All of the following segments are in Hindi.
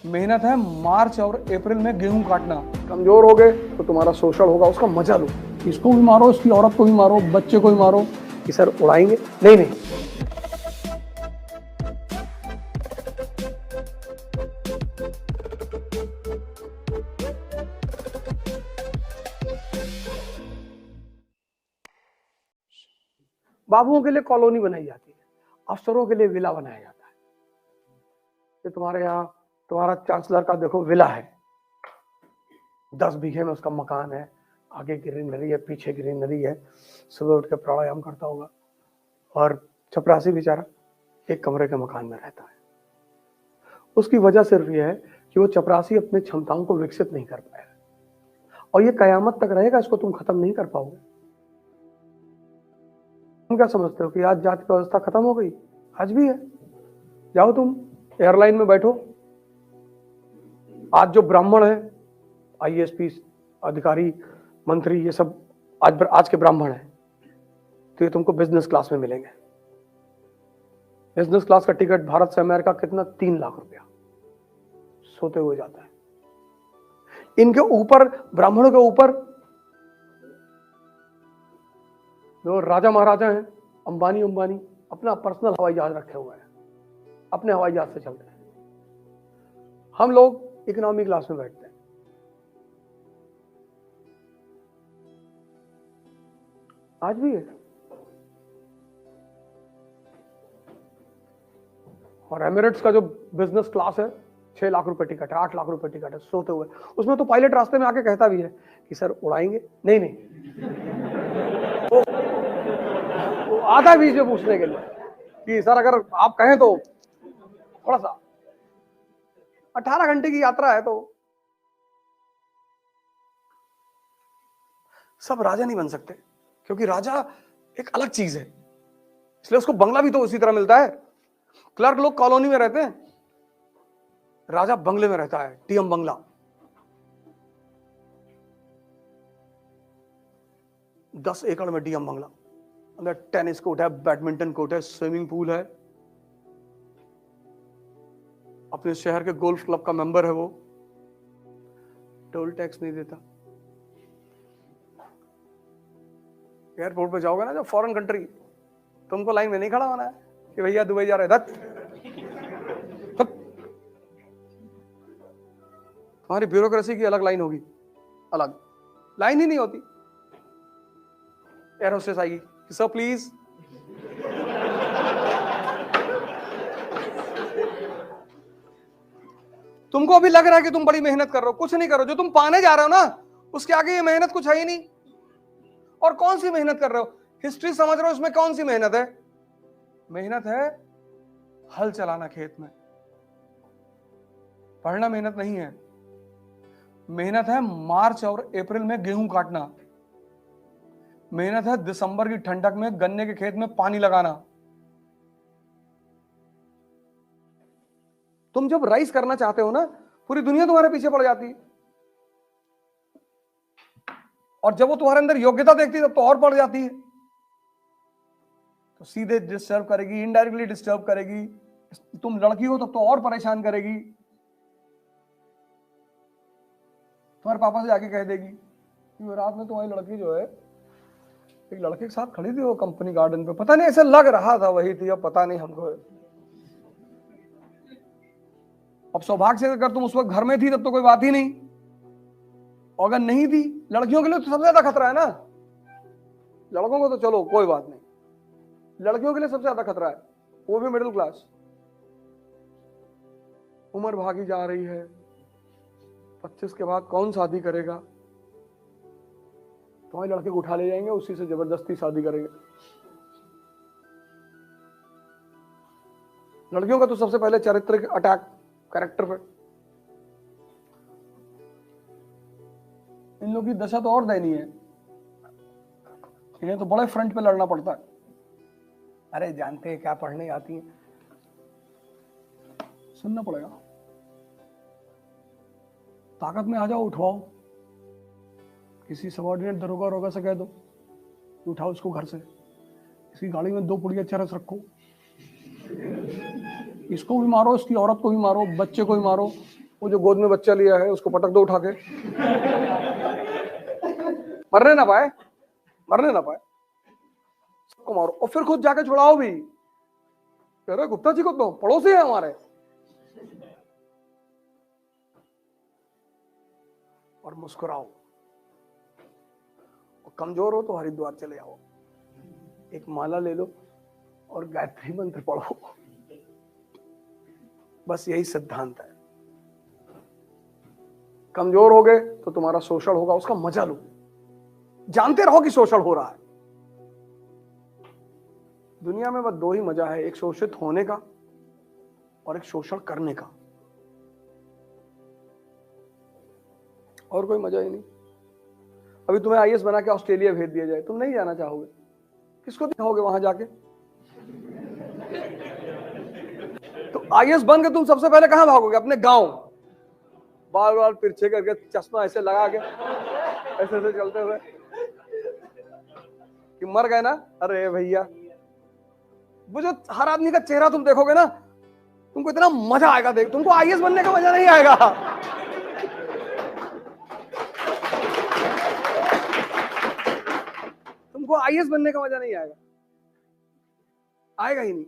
मेहनत है मार्च और अप्रैल में गेहूं काटना। कमजोर हो गए तो तुम्हारा शोषण होगा, उसका मजा लो। इसको भी मारो, इसकी औरत को भी मारो, बच्चे को भी मारो। कि सर उड़ाएंगे, नहीं नहीं। बाबुओं के लिए कॉलोनी बनाई जाती है, अफसरों के लिए विला बनाया जाता है। ये तुम्हारे यहाँ तुम्हारा चांसलर का देखो विला है, 10 बीघे में उसका मकान है, आगे ग्रीनरी है, पीछे ग्रीनरी है, सुबह उठ के प्राणायाम करता होगा। और चपरासी बेचारा एक कमरे के मकान में रहता है। उसकी वजह सिर्फ यह है कि वो चपरासी अपने क्षमताओं को विकसित नहीं कर पाया, और ये कयामत तक रहेगा, इसको तुम खत्म नहीं कर पाओगे। तुम क्या समझते हो कि आज जाति व्यवस्था खत्म हो गई? आज भी है। जाओ तुम एयरलाइन में बैठो, आज जो ब्राह्मण है, आईएएस अधिकारी, मंत्री, ये सब आज के ब्राह्मण हैं, तो ये तुमको बिजनेस क्लास में मिलेंगे। बिजनेस क्लास का टिकट भारत से अमेरिका कितना? 3 लाख रुपया सोते हुए जाता है। इनके ऊपर, ब्राह्मणों के ऊपर जो राजा महाराजा हैं, अंबानी अपना पर्सनल हवाई जहाज रखे हुए हैं, अपने हवाई जहाज से चलते हैं। हम लोग इकोनॉमी क्लास में बैठते हैं। आज भी है। और एमिरेट्स का जो बिजनेस क्लास है, 6 लाख रुपए टिकट है, 8 लाख रुपए टिकट है, सोते हुए। उसमें तो पायलट रास्ते में आके कहता भी है कि सर उड़ाएंगे, नहीं नहीं। वो आता भी इसे पूछने के लिए कि सर अगर आप कहें तो थोड़ा सा, 18 घंटे की यात्रा है, तो सब राजा नहीं बन सकते, क्योंकि राजा एक अलग चीज है, इसलिए उसको बंगला भी तो उसी तरह मिलता है। क्लर्क लोग कॉलोनी में रहते हैं, राजा बंगले में रहता है, टीएम बंगला। 10 एकड़ में डीएम बंगला, अंदर टेनिस कोर्ट है, बैडमिंटन कोर्ट है, स्विमिंग पूल है, अपने शहर के गोल्फ क्लब का मेंबर है वो, टोल टैक्स नहीं देता। एयरपोर्ट पे जाओगे ना, जब फॉरेन कंट्री, तुमको लाइन में नहीं खड़ा होना है कि भैया दुबई जा रहे, तुम्हारी ब्यूरोक्रेसी की अलग लाइन होगी, अलग लाइन ही नहीं होती। एयर होस्टेस आएगी, सर प्लीज, तुमको अभी लग रहा है कि तुम बड़ी मेहनत कर रहे हो, कुछ नहीं करो। जो तुम पाने जा रहे हो ना, उसके आगे ये मेहनत कुछ है ही नहीं। और कौन सी मेहनत कर रहे हो? हिस्ट्री समझ रहे हो, इसमें कौन सी मेहनत है? मेहनत है हल चलाना खेत में। पढ़ना मेहनत नहीं है। मेहनत है मार्च और अप्रैल में गेहूं काटना। मेहनत है दिसंबर की ठंडक में गन्ने के खेत में पानी लगाना। तुम जब राइज करना चाहते हो ना, पूरी दुनिया तुम्हारे पीछे पड़ जाती है, और जब वो तुम्हारे अंदर योग्यता देखती है तब तो और पड़ जाती है। तो सीधे डिस्टर्ब करेगी, इनडायरेक्टली डिस्टर्ब करेगी। तुम लड़की हो तब तो और परेशान करेगी। तुम्हारे पापा से जाके कह देगी कि रात में तुम्हारी लड़की जो है एक लड़के के साथ खड़ी थी वो कंपनी गार्डन पे, पता नहीं ऐसे लग रहा था वही थी, अब पता नहीं हमको। अब सौभाग्य से अगर तुम उस वक्त घर में थी तब तो कोई बात ही नहीं, और अगर नहीं थी, लड़कियों के लिए तो सबसे ज्यादा खतरा है ना। लड़कों को तो चलो कोई बात नहीं, लड़कियों के लिए सबसे ज्यादा खतरा है, वो भी मिडिल क्लास। उम्र भागी जा रही है, 25 के बाद कौन शादी करेगा? तुम्हारे लड़के को उठा ले जाएंगे, उसी से जबरदस्ती शादी करेंगे। लड़कियों का तो सबसे पहले चरित्र अटैक, कैरेक्टर पे। इन लोगों की दशा तो और दयनीय है, इन्हें तो बड़े फ्रंट पे लड़ना पड़ता है। अरे जानते हैं क्या पढ़ने आती है, सुनना पड़ेगा। ताकत में आ जाओ, उठवाओ। किसी सबॉर्डिनेट दरोगा रोगा से कह दो, उठाओ इसको घर से, इसकी गाड़ी में 2 पुड़िया चरस रखो, इसको भी मारो, इसकी औरत को भी मारो, बच्चे को भी मारो, वो जो गोद में बच्चा लिया है उसको पटक दो उठा के, मरने ना पाए, मरने ना पाए, सबको मारो और फिर खुद जाके छुड़ाओ भी। कह रहे गुप्ता जी को तो पड़ोसी है हमारे, और मुस्कुराओ। और कमजोर हो तो हरिद्वार चले जाओ, एक माला ले लो और गायत्री मंत्र पढ़ो। बस यही सिद्धांत है। कमजोर हो गए तो तुम्हारा शोषण होगा, उसका मजा लो, जानते रहो कि शोषण हो रहा है। दुनिया में बस दो ही मजा है, एक शोषित होने का और एक शोषण करने का, और कोई मजा ही नहीं। अभी तुम्हें आईएएस बना के ऑस्ट्रेलिया भेज दिया जाए, तुम नहीं जाना चाहोगे, किसको दिखाओगे वहां जाके? तो आईएएस बन के तुम सबसे पहले कहां भागोगे? अपने गांव, बाल बाल तिरछे करके, चश्मा ऐसे लगा के, ऐसे ऐसे चलते हुए कि मर गए ना। अरे भैया, वो जो हर आदमी का चेहरा तुम देखोगे ना, तुमको इतना मजा आएगा देख, तुमको आईएएस बनने का मजा नहीं आएगा। तुमको आईएएस बनने का मजा नहीं आएगा, आएगा ही नहीं।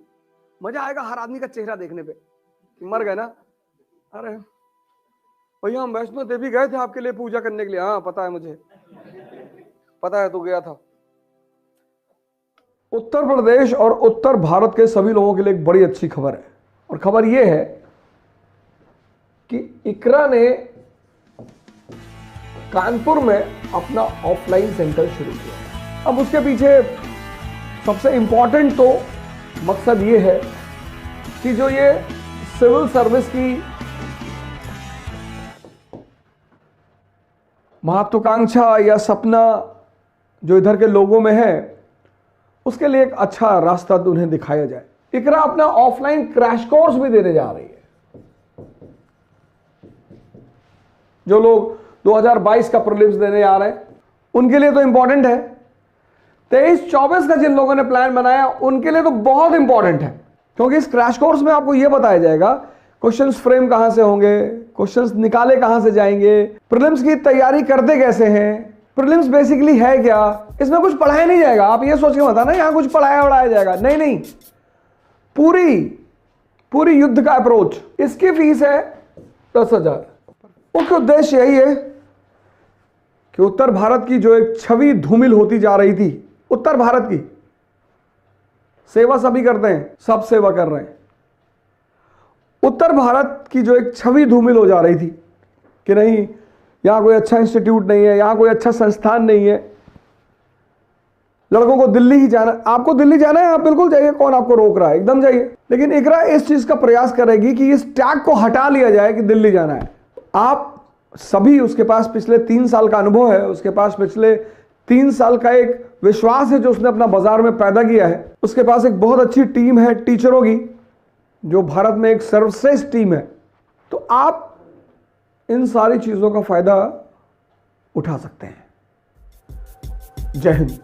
मजा आएगा हर आदमी का चेहरा देखने पे कि मर गए ना। अरे भैया हम वैष्णो देवी गए थे आपके लिए पूजा करने के लिए। हाँ पता है मुझे, पता है, तू गया था। उत्तर प्रदेश और उत्तर भारत के सभी लोगों के लिए एक बड़ी अच्छी खबर है, और खबर यह है कि इकरा ने कानपुर में अपना ऑफलाइन सेंटर शुरू किया। अब उसके पीछे सबसे इंपॉर्टेंट तो मकसद ये है कि जो ये सिविल सर्विस की महत्वाकांक्षा या सपना जो इधर के लोगों में है, उसके लिए एक अच्छा रास्ता तो उन्हें दिखाया जाए। इकरा अपना ऑफलाइन क्रैश कोर्स भी देने जा रही है। जो लोग 2022 का प्रीलिम्स देने आ रहे हैं उनके लिए तो इंपॉर्टेंट है। 23-24 का जिन लोगों ने प्लान बनाया उनके लिए तो बहुत इंपॉर्टेंट है, क्योंकि इस क्रैश कोर्स में आपको यह बताया जाएगा क्वेश्चंस फ्रेम कहां से होंगे, क्वेश्चंस निकाले कहां से जाएंगे, प्रीलिम्स की तैयारी करते कैसे हैं, प्रीलिम्स बेसिकली है क्या। इसमें कुछ पढ़ाया नहीं जाएगा, आप ये सोच के मत आना यहां कुछ पढ़ाया जाएगा, नहीं नहीं, पूरी युद्ध का अप्रोच। इसकी फीस है 10,000। मुख्य उद्देश्य यही है कि उत्तर भारत की जो एक छवि धूमिल होती जा रही थी, उत्तर भारत की सेवा सभी करते हैं, सब सेवा कर रहे हैं। उत्तर भारत की जो एक छवि धूमिल हो जा रही थी कि नहीं यहां कोई अच्छा इंस्टीट्यूट नहीं है, यहां कोई अच्छा संस्थान नहीं है, लड़कों को दिल्ली ही जाना। आपको दिल्ली जाना है, आप बिल्कुल जाइए, कौन आपको रोक रहा है, एकदम जाइए। लेकिन इकरा इस चीज का प्रयास करेगी कि इस टैग को हटा लिया जाए कि दिल्ली जाना है। आप सभी, उसके पास पिछले 3 साल का अनुभव है, उसके पास पिछले 3 साल का एक विश्वास है जो उसने अपना बाजार में पैदा किया है, उसके पास एक बहुत अच्छी टीम है टीचरों की, जो भारत में एक सर्वश्रेष्ठ टीम है। तो आप इन सारी चीजों का फायदा उठा सकते हैं। जय हिंद।